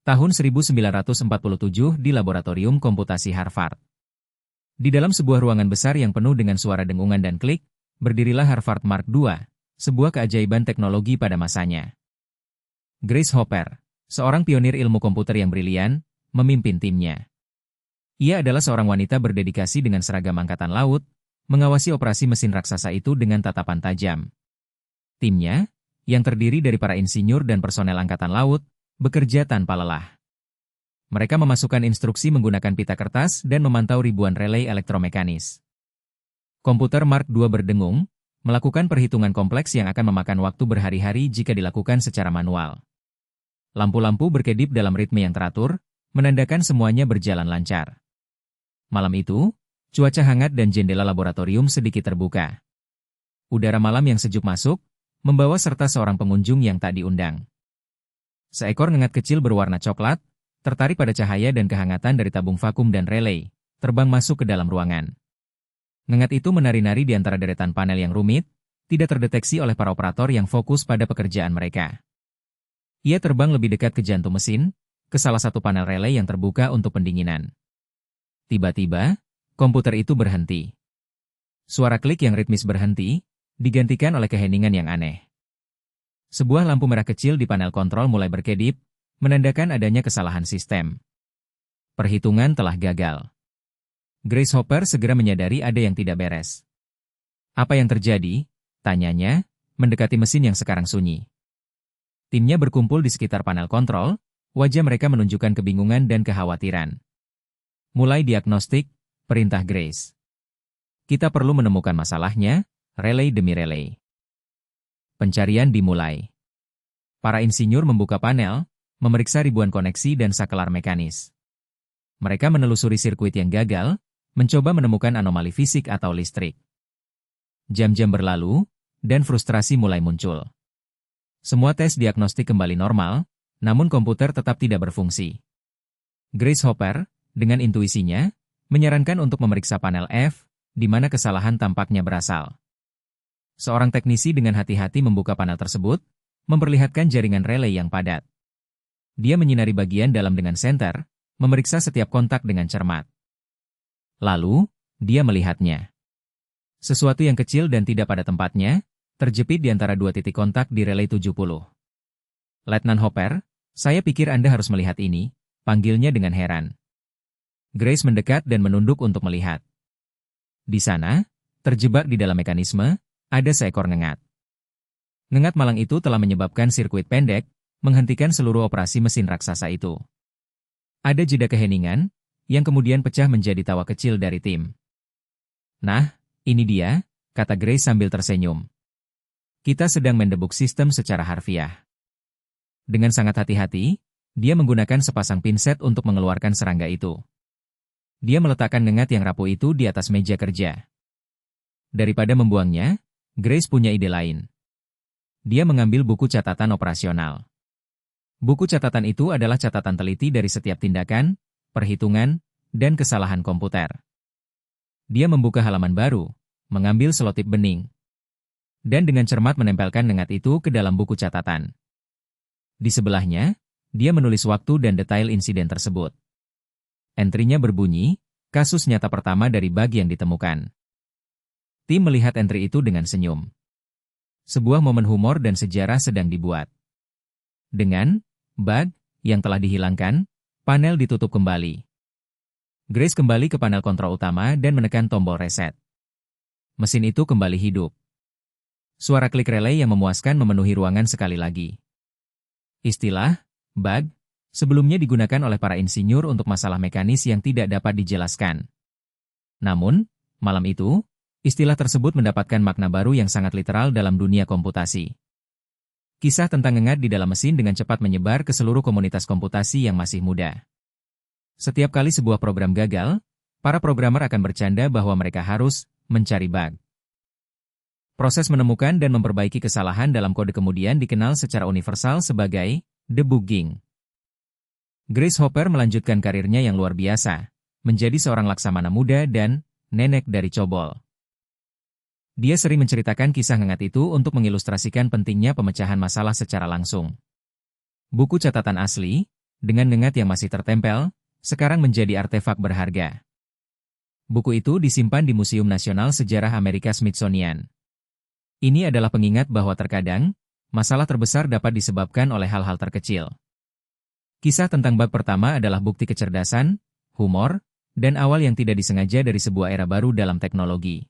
Tahun 1947 di Laboratorium Komputasi Harvard. Di dalam sebuah ruangan besar yang penuh dengan suara dengungan dan klik, berdirilah Harvard Mark II, sebuah keajaiban teknologi pada masanya. Grace Hopper, seorang pionir ilmu komputer yang brilian, memimpin timnya. Ia adalah seorang wanita berdedikasi dengan seragam angkatan laut, mengawasi operasi mesin raksasa itu dengan tatapan tajam. Timnya, yang terdiri dari para insinyur dan personel angkatan laut, bekerja tanpa lelah. Mereka memasukkan instruksi menggunakan pita kertas dan memantau ribuan relay elektromekanis. Komputer Mark II berdengung, melakukan perhitungan kompleks yang akan memakan waktu berhari-hari jika dilakukan secara manual. Lampu-lampu berkedip dalam ritme yang teratur, menandakan semuanya berjalan lancar. Malam itu, cuaca hangat dan jendela laboratorium sedikit terbuka. Udara malam yang sejuk masuk, membawa serta seorang pengunjung yang tak diundang. Seekor ngengat kecil berwarna coklat, tertarik pada cahaya dan kehangatan dari tabung vakum dan relay, terbang masuk ke dalam ruangan. Ngengat itu menari-nari di antara deretan panel yang rumit, tidak terdeteksi oleh para operator yang fokus pada pekerjaan mereka. Ia terbang lebih dekat ke jantung mesin, ke salah satu panel relay yang terbuka untuk pendinginan. Tiba-tiba, komputer itu berhenti. Suara klik yang ritmis berhenti, digantikan oleh keheningan yang aneh. Sebuah lampu merah kecil di panel kontrol mulai berkedip, menandakan adanya kesalahan sistem. Perhitungan telah gagal. Grace Hopper segera menyadari ada yang tidak beres. Apa yang terjadi? Tanyanya, mendekati mesin yang sekarang sunyi. Timnya berkumpul di sekitar panel kontrol, wajah mereka menunjukkan kebingungan dan kekhawatiran. Mulai diagnostik, perintah Grace. Kita perlu menemukan masalahnya, relay demi relay. Pencarian dimulai. Para insinyur membuka panel, memeriksa ribuan koneksi dan sakelar mekanis. Mereka menelusuri sirkuit yang gagal, mencoba menemukan anomali fisik atau listrik. Jam-jam berlalu, dan frustrasi mulai muncul. Semua tes diagnostik kembali normal, namun komputer tetap tidak berfungsi. Grace Hopper, dengan intuisinya, menyarankan untuk memeriksa panel F, di mana kesalahan tampaknya berasal. Seorang teknisi dengan hati-hati membuka panel tersebut, memperlihatkan jaringan relay yang padat. Dia menyinari bagian dalam dengan senter, memeriksa setiap kontak dengan cermat. Lalu, dia melihatnya. Sesuatu yang kecil dan tidak pada tempatnya, terjepit di antara dua titik kontak di relay 70. Letnan Hopper, saya pikir Anda harus melihat ini, panggilnya dengan heran. Grace mendekat dan menunduk untuk melihat. Di sana, terjebak di dalam mekanisme, ada seekor ngengat. Ngengat malang itu telah menyebabkan sirkuit pendek, menghentikan seluruh operasi mesin raksasa itu. Ada jeda keheningan, yang kemudian pecah menjadi tawa kecil dari tim. Nah, ini dia, kata Grace sambil tersenyum. Kita sedang mendebuk sistem secara harfiah. Dengan sangat hati-hati, dia menggunakan sepasang pinset untuk mengeluarkan serangga itu. Dia meletakkan ngengat yang rapuh itu di atas meja kerja. Daripada membuangnya, Grace punya ide lain. Dia mengambil buku catatan operasional. Buku catatan itu adalah catatan teliti dari setiap tindakan, perhitungan, dan kesalahan komputer. Dia membuka halaman baru, mengambil selotip bening, dan dengan cermat menempelkan ngengat itu ke dalam buku catatan. Di sebelahnya, dia menulis waktu dan detail insiden tersebut. Entry-nya berbunyi, kasus nyata pertama dari bug yang ditemukan. Tim melihat entry itu dengan senyum. Sebuah momen humor dan sejarah sedang dibuat. Dengan bug yang telah dihilangkan, panel ditutup kembali. Grace kembali ke panel kontrol utama dan menekan tombol reset. Mesin itu kembali hidup. Suara klik relay yang memuaskan memenuhi ruangan sekali lagi. Istilah bug sebelumnya digunakan oleh para insinyur untuk masalah mekanis yang tidak dapat dijelaskan. Namun, malam itu, istilah tersebut mendapatkan makna baru yang sangat literal dalam dunia komputasi. Kisah tentang ngengat di dalam mesin dengan cepat menyebar ke seluruh komunitas komputasi yang masih muda. Setiap kali sebuah program gagal, para programmer akan bercanda bahwa mereka harus mencari bug. Proses menemukan dan memperbaiki kesalahan dalam kode kemudian dikenal secara universal sebagai debugging. Grace Hopper melanjutkan karirnya yang luar biasa, menjadi seorang laksamana muda dan nenek dari COBOL. Dia sering menceritakan kisah ngengat itu untuk mengilustrasikan pentingnya pemecahan masalah secara langsung. Buku catatan asli, dengan nengat yang masih tertempel, sekarang menjadi artefak berharga. Buku itu disimpan di Museum Nasional Sejarah Amerika Smithsonian. Ini adalah pengingat bahwa terkadang, masalah terbesar dapat disebabkan oleh hal-hal terkecil. Kisah tentang bab pertama adalah bukti kecerdasan, humor, dan awal yang tidak disengaja dari sebuah era baru dalam teknologi.